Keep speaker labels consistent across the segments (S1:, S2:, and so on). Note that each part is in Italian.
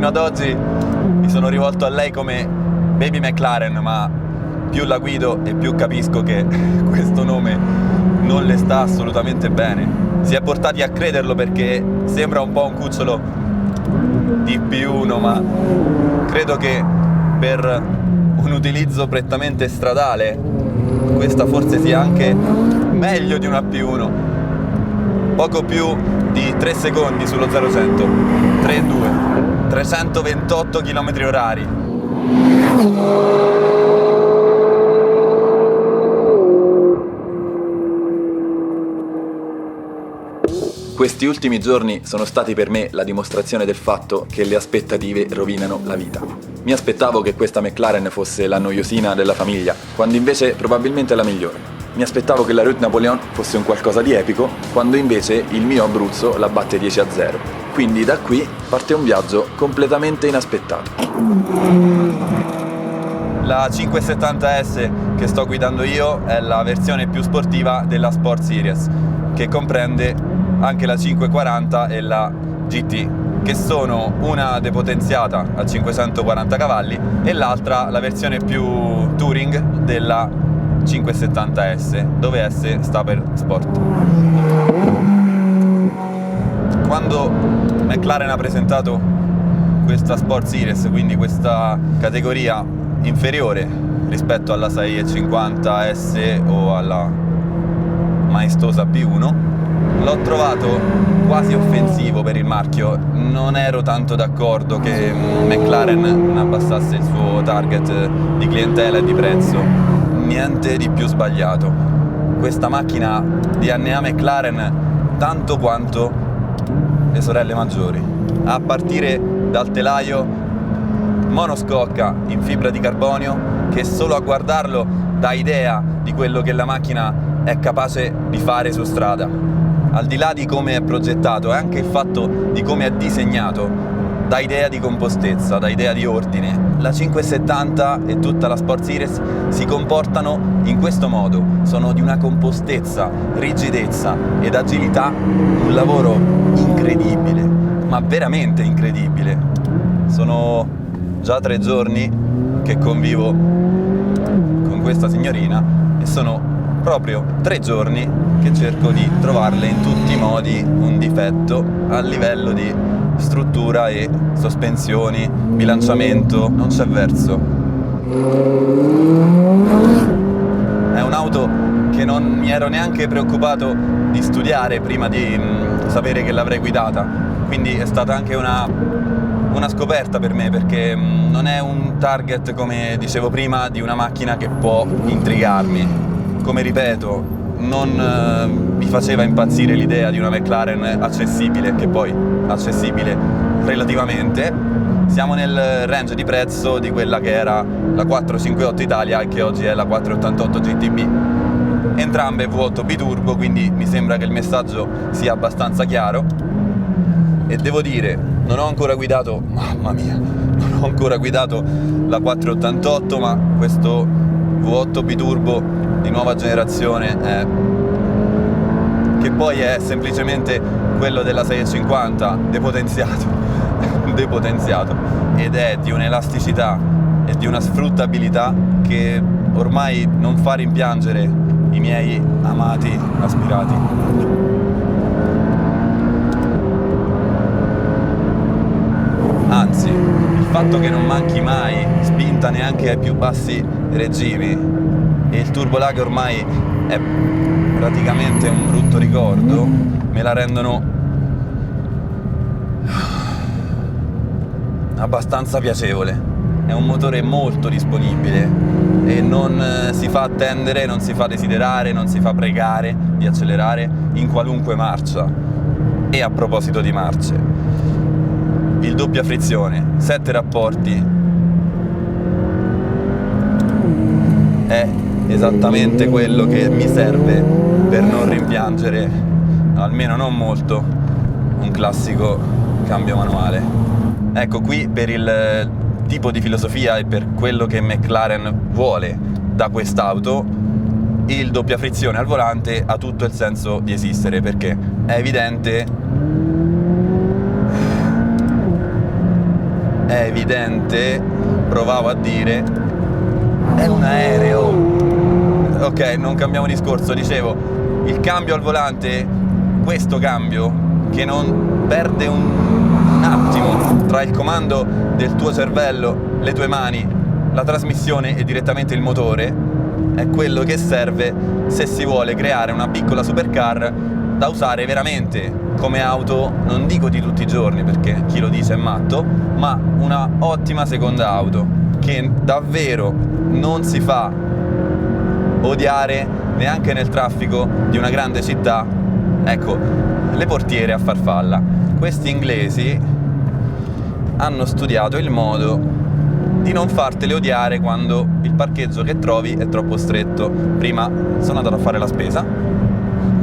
S1: fino ad oggi mi sono rivolto a lei come Baby McLaren, ma più la guido e più capisco che questo nome non le sta assolutamente bene. Si è portati a crederlo perché sembra un po' un cucciolo di P1, ma credo che per un utilizzo prettamente stradale questa forse sia anche meglio di una P1. Poco più di 3 secondi sullo 0-100, 3-2, 328 km/h. Questi ultimi giorni sono stati per me la dimostrazione del fatto che le aspettative rovinano la vita. Mi aspettavo che questa McLaren fosse la noiosina della famiglia, quando invece probabilmente è la migliore. Mi aspettavo che la Route Napoléon fosse un qualcosa di epico, quando invece il mio Abruzzo la batte 10-0. Quindi da qui parte un viaggio completamente inaspettato. La 570S che sto guidando io è la versione più sportiva della Sport Series, che comprende anche la 540 e la GT, che sono una depotenziata a 540 cavalli e l'altra la versione più touring della 570S, dove S sta per Sport. Quando McLaren ha presentato questa Sport Series, quindi questa categoria inferiore rispetto alla 650S o alla maestosa P1, l'ho trovato quasi offensivo per il marchio. Non ero tanto d'accordo che McLaren abbassasse il suo target di clientela e di prezzo. Niente di più sbagliato. Questa macchina DNA McLaren tanto quanto le sorelle maggiori, a partire dal telaio monoscocca in fibra di carbonio, che solo a guardarlo dà idea di quello che la macchina è capace di fare su strada. Al di là di come è progettato, è anche il fatto di come è disegnato, dà idea di compostezza, dà idea di ordine. La 570 e tutta la Sport Series si comportano in questo modo, sono di una compostezza, rigidezza ed agilità, un lavoro incredibile, ma veramente incredibile. Sono già 3 giorni che convivo con questa signorina e sono proprio 3 giorni che cerco di trovarle in tutti i modi un difetto a livello di struttura e sospensioni, bilanciamento, non c'è verso. È un'auto che non mi ero neanche preoccupato di studiare prima di sapere che l'avrei guidata, quindi è stata anche una scoperta per me, perché non è un target, come dicevo prima, di una macchina che può intrigarmi. Come ripeto, non mi faceva impazzire l'idea di una McLaren accessibile, che poi accessibile relativamente. Siamo nel range di prezzo di quella che era la 458 Italia e che oggi è la 488 GTB. Entrambe V8 biturbo, quindi mi sembra che il messaggio sia abbastanza chiaro. E devo dire, non ho ancora guidato, mamma mia, non ho ancora guidato la 488, ma questo V8 biturbo di nuova generazione che poi è semplicemente quello della 650 depotenziato, ed è di un'elasticità e di una sfruttabilità che ormai non fa rimpiangere i miei amati aspirati. Anzi, il fatto che non manchi mai spinta neanche ai più bassi regimi e il turbolag ormai è praticamente un brutto ricordo, me la rendono abbastanza piacevole. È un motore molto disponibile e non si fa attendere, non si fa desiderare, non si fa pregare di accelerare in qualunque marcia. E a proposito di marce, il doppia frizione, 7 rapporti, è esattamente quello che mi serve per non rimpiangere, almeno non molto, un classico cambio manuale. Ecco, qui per il tipo di filosofia e per quello che McLaren vuole da quest'auto, il doppia frizione al volante ha tutto il senso di esistere, perché è evidente è evidente, provavo a dire, è un aereo. Ok, non cambiamo discorso, dicevo, il cambio al volante, questo cambio che non perde un attimo tra il comando del tuo cervello, le tue mani, la trasmissione e direttamente il motore, è quello che serve se si vuole creare una piccola supercar da usare veramente come auto, non dico di tutti i giorni perché chi lo dice è matto, ma una ottima seconda auto che davvero non si fa odiare neanche nel traffico di una grande città. Ecco, le portiere a farfalla. Questi inglesi hanno studiato il modo di non fartele odiare quando il parcheggio che trovi è troppo stretto. Prima sono andato a fare la spesa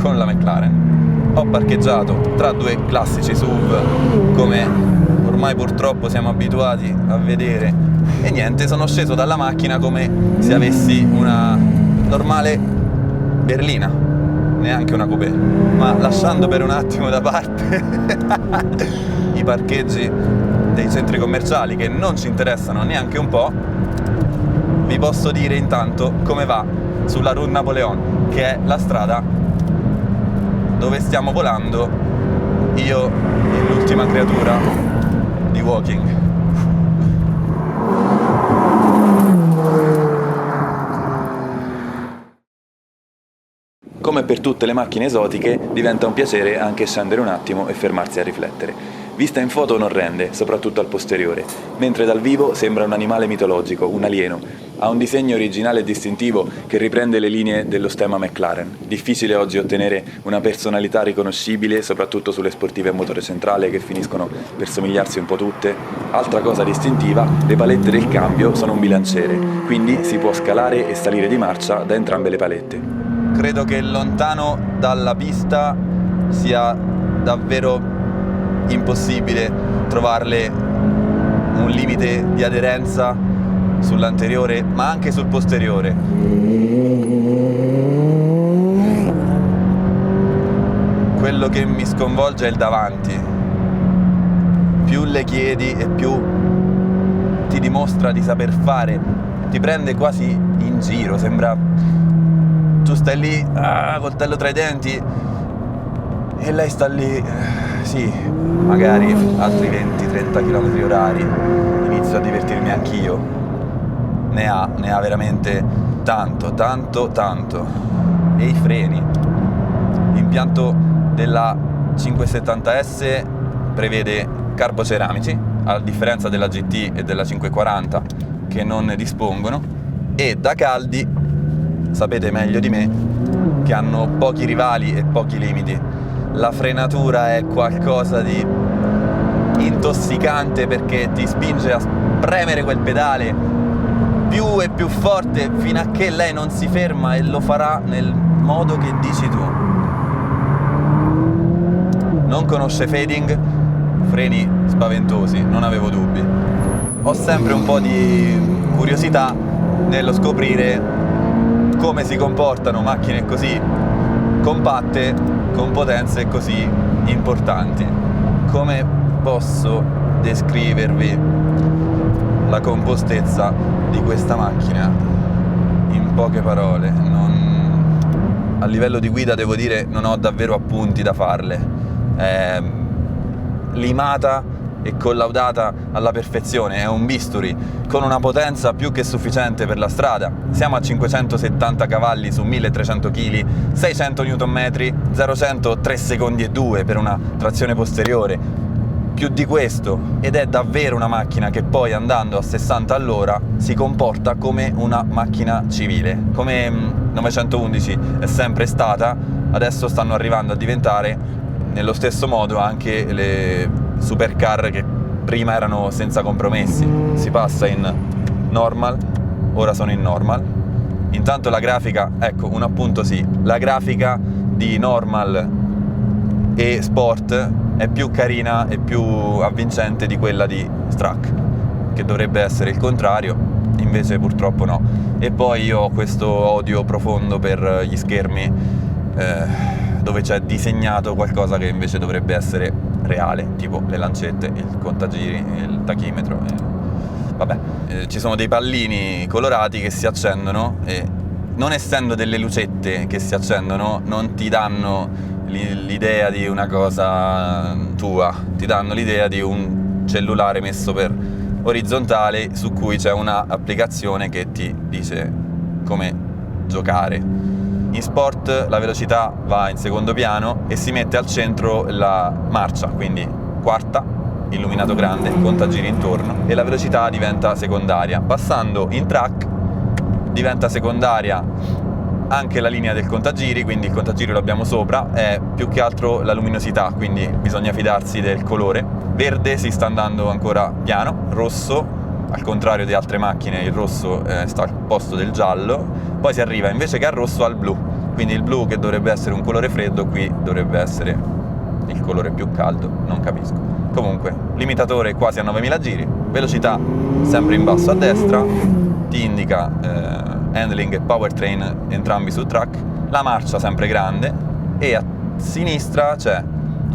S1: con la McLaren, ho parcheggiato tra due classici SUV come ormai purtroppo siamo abituati a vedere, e niente, sono sceso dalla macchina come se avessi una normale berlina, neanche una coupé, ma lasciando per un attimo da parte i parcheggi dei centri commerciali che non ci interessano neanche un po', vi posso dire intanto come va sulla Rue Napoléon, che è la strada dove stiamo volando io e l'ultima creatura di Walking. Come per tutte le macchine esotiche, diventa un piacere anche scendere un attimo e fermarsi a riflettere. Vista in foto non rende, soprattutto al posteriore, mentre dal vivo sembra un animale mitologico, un alieno. Ha un disegno originale e distintivo che riprende le linee dello stemma McLaren. Difficile oggi ottenere una personalità riconoscibile, soprattutto sulle sportive a motore centrale che finiscono per somigliarsi un po' tutte. Altra cosa distintiva, le palette del cambio sono un bilanciere, quindi si può scalare e salire di marcia da entrambe le palette. Credo che lontano dalla pista sia davvero impossibile trovarle un limite di aderenza sull'anteriore ma anche sul posteriore. Quello che mi sconvolge è il davanti. Più le chiedi e più ti dimostra di saper fare, ti prende quasi in giro, sembra tu stai lì coltello tra i denti e lei sta lì, sì, magari altri 20-30 km orari, inizio a divertirmi anch'io. Ne ha veramente tanto. E i freni, l'impianto della 570S prevede carboceramici, a differenza della GT e della 540 che non ne dispongono, e da caldi sapete meglio di me che hanno pochi rivali e pochi limiti. La frenatura è qualcosa di intossicante perché ti spinge a premere quel pedale più e più forte fino a che lei non si ferma, e lo farà nel modo che dici tu. Non conosce fading, freni spaventosi, non avevo dubbi. Ho sempre un po' di curiosità nello scoprire come si comportano macchine così compatte con potenze così importanti. Come posso descrivervi la compostezza di questa macchina in poche parole? A livello di guida devo dire non ho davvero appunti da farle. È limata e collaudata alla perfezione, è un bisturi con una potenza più che sufficiente per la strada. Siamo a 570 cavalli su 1300 kg, 600 Nm, 0-100 3 secondi e 2 per una trazione posteriore. Più di questo, ed è davvero una macchina che poi andando a 60 all'ora si comporta come una macchina civile, come 911 è sempre stata. Adesso stanno arrivando a diventare nello stesso modo anche le supercar che prima erano senza compromessi. Si passa in normal, ora sono in normal. Intanto la grafica, ecco un appunto, sì, la grafica di normal e sport è più carina e più avvincente di quella di Struck, che dovrebbe essere il contrario, invece purtroppo no. E poi io ho questo odio profondo per gli schermi dove c'è disegnato qualcosa che invece dovrebbe essere reale, tipo le lancette, il contagiri, il tachimetro. Ci sono dei pallini colorati che si accendono e, non essendo delle lucette che si accendono, non ti danno l'idea di una cosa tua, ti danno l'idea di un cellulare messo per orizzontale su cui c'è una applicazione che ti dice come giocare. In sport la velocità va in secondo piano e si mette al centro la marcia, quindi quarta, illuminato grande, contagiri intorno, e la velocità diventa secondaria. Passando in track diventa secondaria anche la linea del contagiri, quindi il contagiri lo abbiamo sopra, è più che altro la luminosità, quindi bisogna fidarsi del colore. Verde si sta andando ancora piano, rosso, al contrario di altre macchine il rosso sta al posto del giallo, poi si arriva invece che al rosso al blu, quindi il blu, che dovrebbe essere un colore freddo, qui dovrebbe essere il colore più caldo, non capisco. Comunque, limitatore quasi a 9000 giri, velocità sempre in basso a destra, ti indica handling e powertrain entrambi su track, la marcia sempre grande, e a sinistra c'è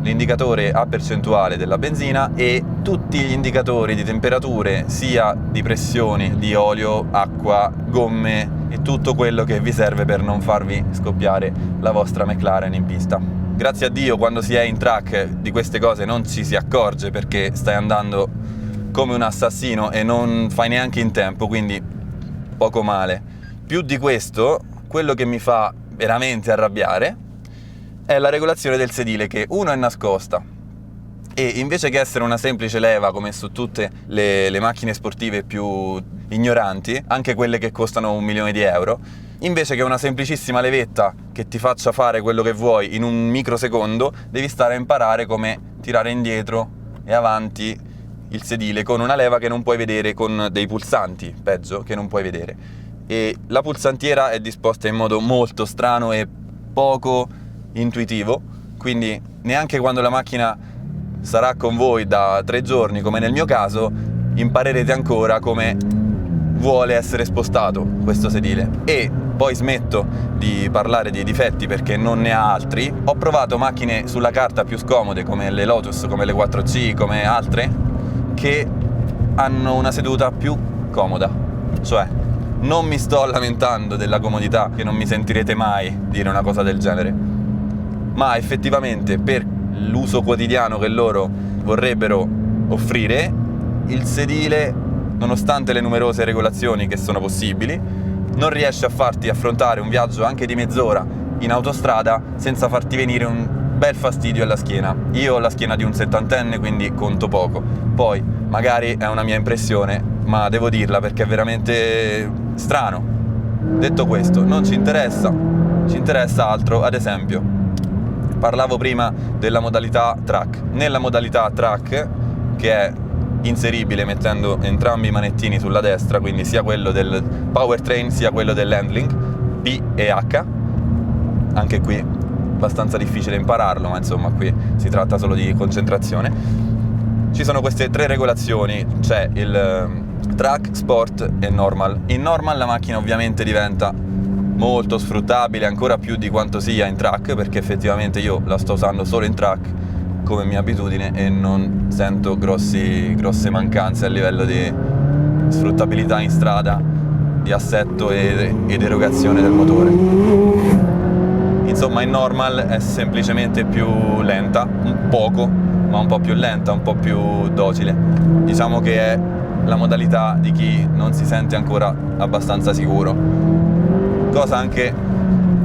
S1: l'indicatore a percentuale della benzina e tutti gli indicatori di temperature, sia di pressioni, di olio, acqua, gomme e tutto quello che vi serve per non farvi scoppiare la vostra McLaren in pista. Grazie a Dio, quando si è in track di queste cose non ci si accorge, perché stai andando come un assassino e non fai neanche in tempo, quindi poco male. Più di questo, quello che mi fa veramente arrabbiare è la regolazione del sedile, che uno è nascosta, e invece che essere una semplice leva come su tutte le macchine sportive più ignoranti, anche quelle che costano 1.000.000 di euro, invece che una semplicissima levetta che ti faccia fare quello che vuoi in un microsecondo, devi stare a imparare come tirare indietro e avanti il sedile con una leva che non puoi vedere, con dei pulsanti, peggio, che non puoi vedere. E la pulsantiera è disposta in modo molto strano e poco intuitivo, quindi neanche quando la macchina sarà con voi da 3 giorni, come nel mio caso, imparerete ancora come vuole essere spostato questo sedile. E poi smetto di parlare di difetti perché non ne ha altri. Ho provato macchine sulla carta più scomode come le Lotus, come le 4C, come altre, che hanno una seduta più comoda, cioè non mi sto lamentando della comodità, che non mi sentirete mai dire una cosa del genere, ma effettivamente per l'uso quotidiano che loro vorrebbero offrire, il sedile, nonostante le numerose regolazioni che sono possibili, non riesce a farti affrontare un viaggio anche di mezz'ora in autostrada senza farti venire un bel fastidio alla schiena. Io ho la schiena di un settantenne, quindi conto poco. Poi magari è una mia impressione, ma devo dirla perché è veramente strano. Detto questo, non ci interessa, ci interessa altro. Ad esempio, parlavo prima della modalità track. Nella modalità track, che è inseribile mettendo entrambi i manettini sulla destra, quindi sia quello del powertrain sia quello dell'handling, B e H, anche qui abbastanza difficile impararlo, ma insomma qui si tratta solo di concentrazione. Ci sono queste 3 regolazioni, c'è il track, sport e normal. In normal la macchina ovviamente diventa molto sfruttabile, ancora più di quanto sia in track, perché effettivamente io la sto usando solo in track come mia abitudine e non sento grosse mancanze a livello di sfruttabilità in strada, di assetto ed erogazione del motore. Insomma, in normal è semplicemente più lenta, un poco, ma un po' più lenta, un po' più docile. Diciamo che è la modalità di chi non si sente ancora abbastanza sicuro, cosa anche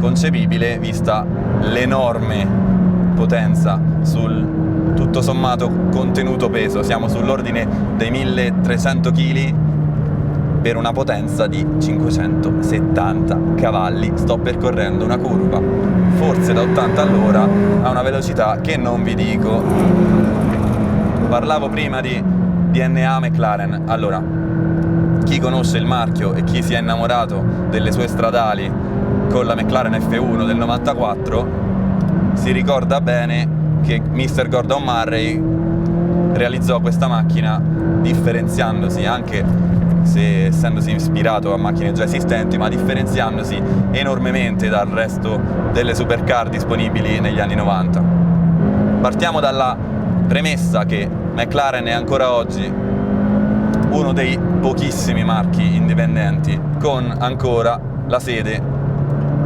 S1: concepibile vista l'enorme potenza sul tutto sommato contenuto peso. Siamo sull'ordine dei 1300 kg per una potenza di 570 cavalli. Sto percorrendo una curva forse da 80 all'ora a una velocità che non vi dico. Parlavo prima di DNA McLaren. Allora, chi conosce il marchio e chi si è innamorato delle sue stradali con la McLaren F1 del 94 si ricorda bene che Mr. Gordon Murray realizzò questa macchina differenziandosi, anche se essendosi ispirato a macchine già esistenti, ma differenziandosi enormemente dal resto delle supercar disponibili negli anni 90. Partiamo dalla Premessa che McLaren è ancora oggi uno dei pochissimi marchi indipendenti con ancora la sede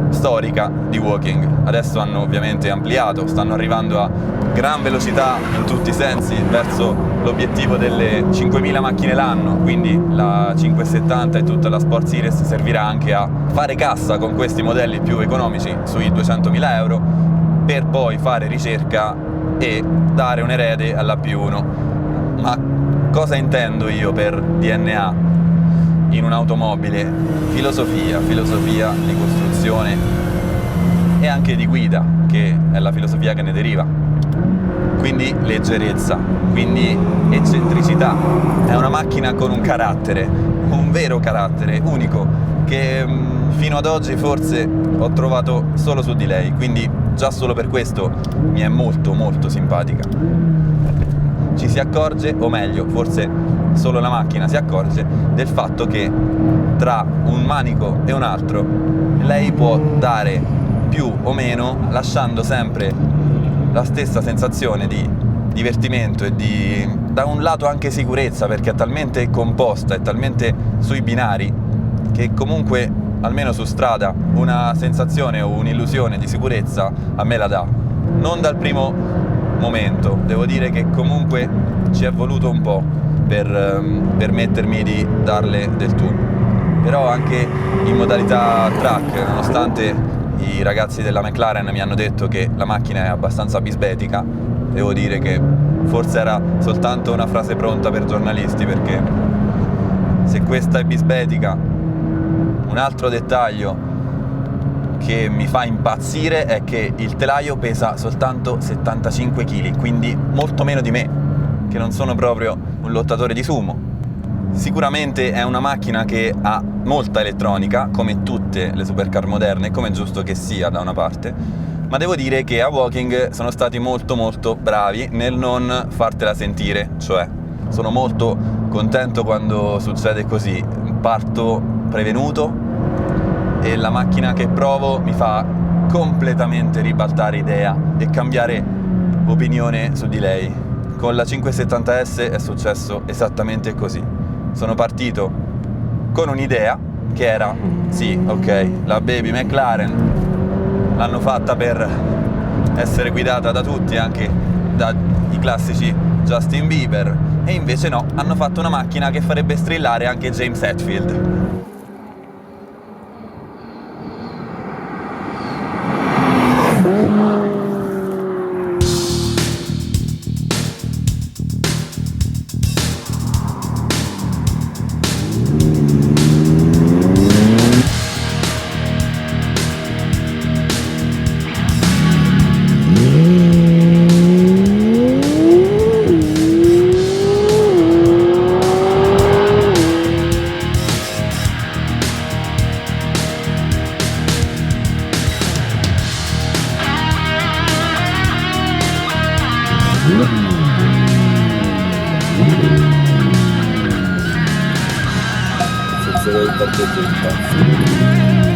S1: storica di Woking. Adesso hanno ovviamente ampliato, stanno arrivando a gran velocità in tutti i sensi verso l'obiettivo delle 5.000 macchine l'anno, quindi la 570 e tutta la Sport Series servirà anche a fare cassa con questi modelli più economici sui 200.000 euro per poi fare ricerca e dare un erede alla P1. Ma cosa intendo io per DNA in un'automobile? Filosofia di costruzione e anche di guida, che è la filosofia che ne deriva. Quindi leggerezza, quindi eccentricità. È una macchina con un carattere, un vero carattere unico, che fino ad oggi forse ho trovato solo su di lei, quindi già solo per questo mi è molto molto simpatica. Ci si accorge, o meglio, forse solo la macchina si accorge del fatto che tra un manico e un altro lei può dare più o meno, lasciando sempre la stessa sensazione di divertimento e da un lato anche sicurezza, perché è talmente composta, è talmente sui binari che comunque almeno su strada una sensazione o un'illusione di sicurezza a me la dà. Non dal primo momento, devo dire che comunque ci è voluto un po' per permettermi di darle del tu, però anche in modalità track, nonostante i ragazzi della McLaren mi hanno detto che la macchina è abbastanza bisbetica, devo dire che forse era soltanto una frase pronta per giornalisti, perché se questa è bisbetica, un altro dettaglio che mi fa impazzire è che il telaio pesa soltanto 75 kg, quindi molto meno di me, che non sono proprio un lottatore di sumo. Sicuramente è una macchina che ha molta elettronica, come tutte le supercar moderne, come è giusto che sia da una parte, ma devo dire che a Woking sono stati molto molto bravi nel non fartela sentire, cioè sono molto contento quando succede così, parto prevenuto e la macchina che provo mi fa completamente ribaltare idea e cambiare opinione su di lei. Con la 570S è successo esattamente così. Sono partito con un'idea che era, sì, ok, la baby McLaren l'hanno fatta per essere guidata da tutti, anche dai classici Justin Bieber, e invece no, hanno fatto una macchina che farebbe strillare anche James Hetfield.
S2: Senza del parcheggio in pazzo.